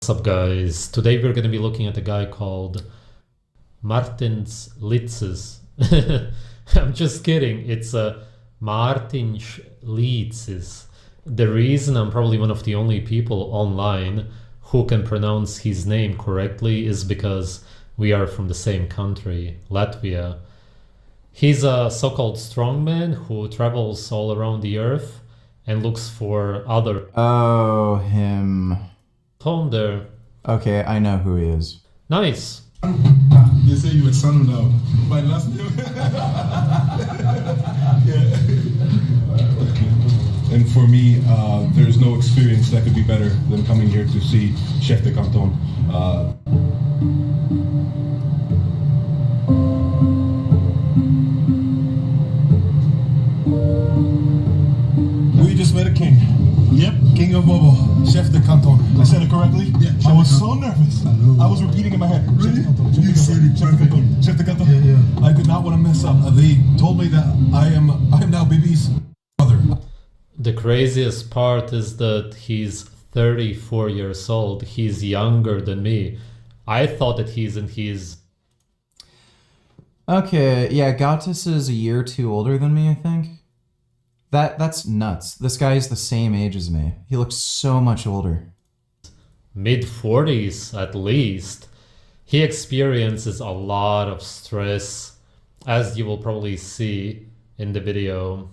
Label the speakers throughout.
Speaker 1: What's up, guys? Today we're going to be looking at a guy called Martins Licis. I'm just kidding. It's a Martins Licis. The reason I'm probably one of the only people online who can pronounce his name correctly is because we are from the same country, Latvia. He's a so-called strongman who travels all around the earth and looks for other...
Speaker 2: Oh, him.
Speaker 1: Home there.
Speaker 2: Okay, I know who he is.
Speaker 1: Nice.
Speaker 3: They say you were son now. My last name. Yeah. And for me, there's no experience that could be better than coming here to see Chef de Canton. We just met a king. Yep, King of Bobo, Chef de Canton. I said it correctly? Yeah. I was so nervous. I was repeating in my head. Really? Chef de Canton. Yeah, yeah. I did not want to mess up. They told me that I am now Bibi's brother.
Speaker 1: The craziest part is that he's 34 years old. He's younger than me. I thought that he's in his...
Speaker 2: Okay, yeah, Gautis is a year or two older than me, I think. That's nuts. This guy is the same age as me. He looks so much older.
Speaker 1: Mid-40s, at least. He experiences a lot of stress, as you will probably see in the video.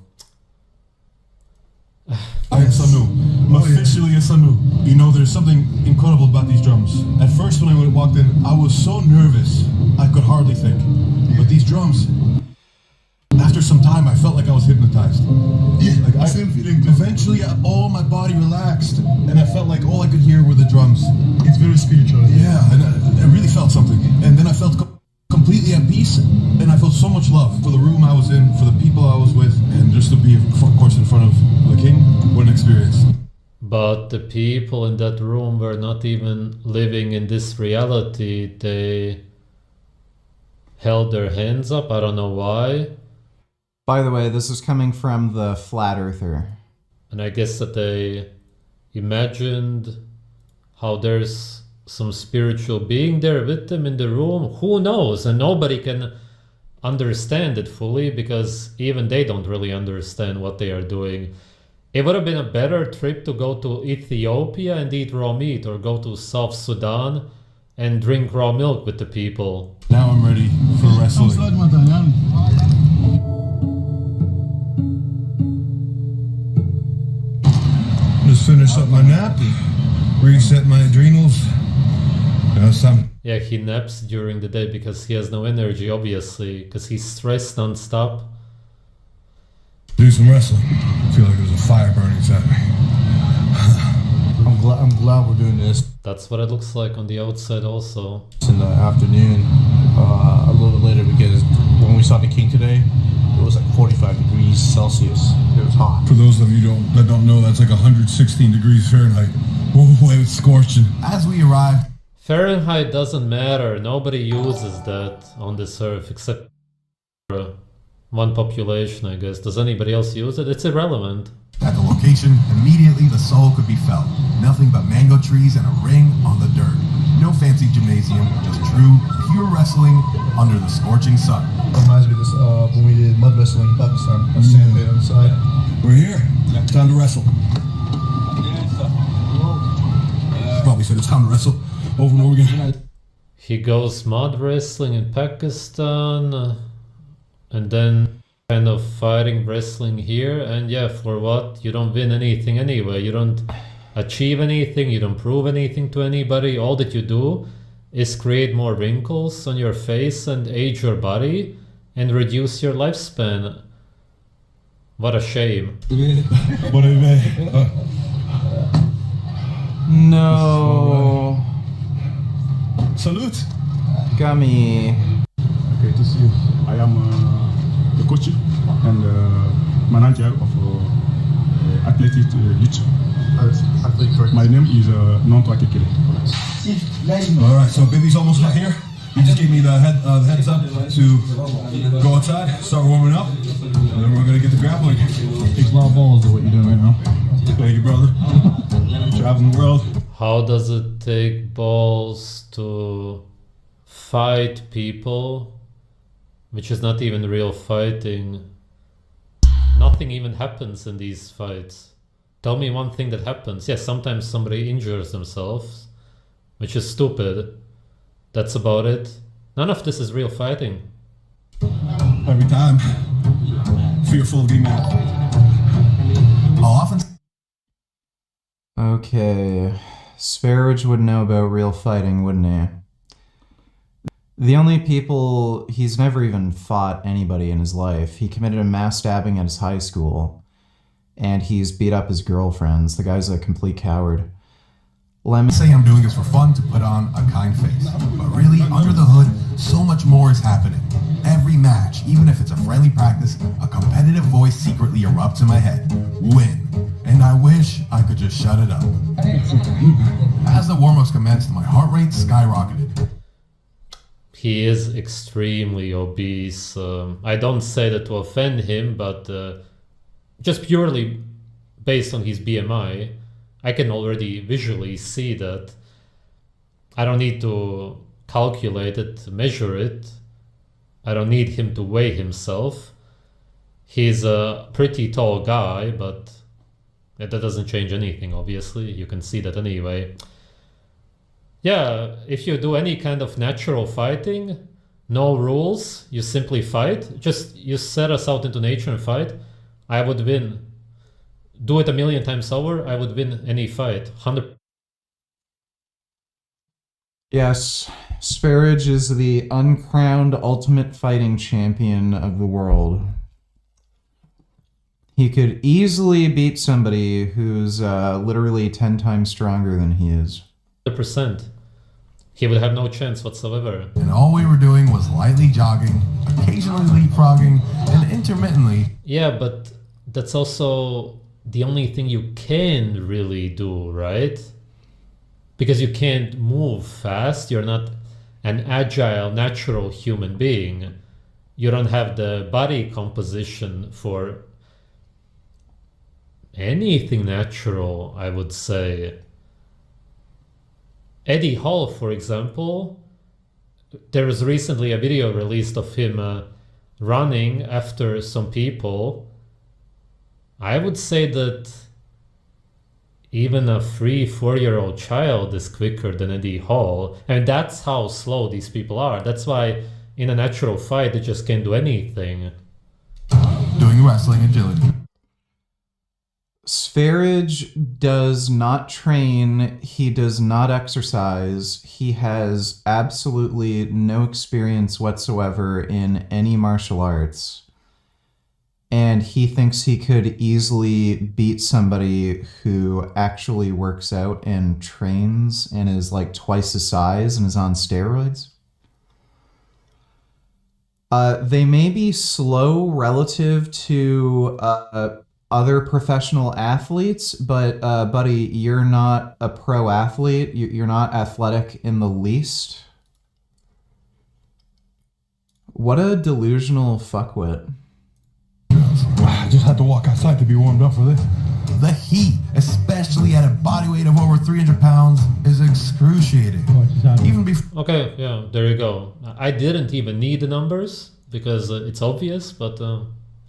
Speaker 3: I am Sanu. Officially a Sanu. You know, there's something incredible about these drums. At first, when I walked in, I was so nervous, I could hardly think. But these drums, after some time, I felt like I was hypnotized. Yeah, like same feeling too. Eventually, all my body relaxed, and I felt like all I could hear were the drums. It's very spiritual. Yeah, and I really felt something. And then I felt completely at peace, and I felt so much love for the room I was in, for the people I was with, and just to be, of course, in front of the king. What an experience.
Speaker 1: But the people in that room were not even living in this reality. They held their hands up. I don't know why.
Speaker 2: By the way, this is coming from the Flat Earther.
Speaker 1: And I guess that they imagined how there's some spiritual being there with them in the room. Who knows? And nobody can understand it fully because even they don't really understand what they are doing. It would have been a better trip to go to Ethiopia and eat raw meat, or go to South Sudan and drink raw milk with the people.
Speaker 3: Now I'm ready for wrestling. Just finished up my nap, reset my adrenals.
Speaker 1: Yeah, he naps during the day because he has no energy, obviously, because he's stressed non-stop.
Speaker 3: Do some wrestling. I feel like there's a fire burning inside me. I'm glad we're doing this.
Speaker 1: That's what it looks like on the outside also.
Speaker 4: In the afternoon, a little bit later, because when we saw the king today, it was like 45 degrees Celsius. It was hot.
Speaker 3: For those of you that don't know, that's like 116 degrees Fahrenheit. Whoa, it was scorching. As we arrived...
Speaker 1: Fahrenheit doesn't matter. Nobody uses that on this earth except one population, I guess. Does anybody else use it? It's irrelevant.
Speaker 5: At the location, immediately the soul could be felt. Nothing but mango trees and a ring on the dirt. No fancy gymnasium, just true, pure wrestling under the scorching sun.
Speaker 4: Reminds me of this when we did mud wrestling in Pakistan. A sand pit on the side.
Speaker 3: We're here. Time to wrestle. Probably said it's time to wrestle over and over again.
Speaker 1: He goes mud wrestling in Pakistan, and then kind of fighting wrestling here, and yeah, for what? You don't win anything anyway. You don't achieve anything, you don't prove anything to anybody. All that you do is create more wrinkles on your face and age your body and reduce your lifespan. What a shame.
Speaker 2: No.
Speaker 3: Salute.
Speaker 2: Gummy.
Speaker 6: Okay, to see you. I am the coach and manager of Athletic Licis. My name is Nanto Akekele.
Speaker 3: Alright, so Bibi's almost here. He just gave me the heads up to go outside, start warming up, and then we're gonna get the grappling.
Speaker 6: Takes a lot of balls to what you're doing right now.
Speaker 3: Thank you, brother.
Speaker 6: Traveling the world.
Speaker 1: How does it take balls to fight people, which is not even real fighting? Nothing even happens in these fights. Tell me one thing that happens. Yes, sometimes somebody injures themselves, which is stupid. That's about it. None of this is real fighting.
Speaker 3: Every time, fearful of getting out.
Speaker 5: I'll often
Speaker 2: Okay, Sparridge would know about real fighting, wouldn't he? The only people, he's never even fought anybody in his life. He committed a mass stabbing at his high school, and he's beat up his girlfriends. The guy's a complete coward. Let me
Speaker 5: say I'm doing this for fun to put on a kind face. But really, under the hood, so much more is happening. Every match, even if it's a friendly practice, a competitive voice secretly erupts in my head. Win. And I wish I could just shut it up. As the warm-ups commenced, my heart rate skyrocketed.
Speaker 1: He is extremely obese. I don't say that to offend him, but just purely based on his BMI, I can already visually see that. I don't need to calculate it, measure it. I don't need him to weigh himself. He's a pretty tall guy, but that doesn't change anything, obviously. You can see that anyway. Yeah, if you do any kind of natural fighting, no rules, you simply fight. Just you set us out into nature and fight, I would win. Do it a million times over, I would win any fight. 100%.
Speaker 2: Yes, Sparridge is the uncrowned ultimate fighting champion of the world. He could easily beat somebody who's literally 10 times stronger than he is.
Speaker 1: 100%. He would have no chance whatsoever.
Speaker 5: And all we were doing was lightly jogging, occasionally leapfrogging, and intermittently...
Speaker 1: Yeah, but that's also the only thing you can really do, right? Because you can't move fast. You're not an agile, natural human being. You don't have the body composition for anything natural, I would say. Eddie Hall, for example, there was recently a video released of him running after some people. I would say that even a 3-4-year-old child is quicker than Eddie Hall. And that's how slow these people are. That's why in a natural fight, they just can't do anything.
Speaker 5: Doing wrestling agility.
Speaker 2: Sparridge does not train. He does not exercise. He has absolutely no experience whatsoever in any martial arts. And he thinks he could easily beat somebody who actually works out and trains and is like twice his size and is on steroids. They may be slow relative to other professional athletes, but buddy, you're not a pro athlete. You're not athletic in the least. What a delusional fuckwit.
Speaker 3: I just had to walk outside to be warmed up for this.
Speaker 5: The heat, especially at a body weight of over 300 pounds, is excruciating. Even before...
Speaker 1: Okay, yeah, there you go. I didn't even need the numbers because it's obvious, but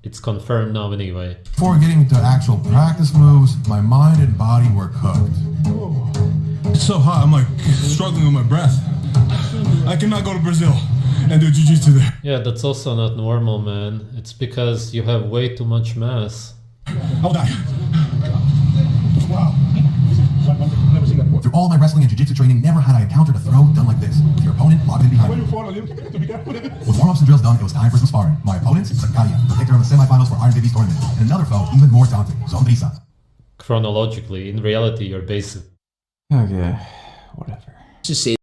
Speaker 1: it's confirmed now anyway.
Speaker 5: Before getting to actual practice moves, my mind and body were cooked.
Speaker 3: It's so hot, I'm like struggling with my breath. I cannot go to Brazil and do jiu-jitsu there.
Speaker 1: Yeah, that's also not normal, man. It's because you have way too much mass.
Speaker 3: I'll die. Wow.
Speaker 5: Through all my wrestling and jiu-jitsu training, never had I encountered a throw done like this, with your opponent locked in behind you. With warm-ups and drills done, it was time for some sparring. My opponent, Zakaria, the victor of the semifinals for Iron Baby's tournament, and another foe, even more daunting, Zombrisa.
Speaker 1: Chronologically, in reality, you're basic.
Speaker 2: Okay, whatever.
Speaker 7: To say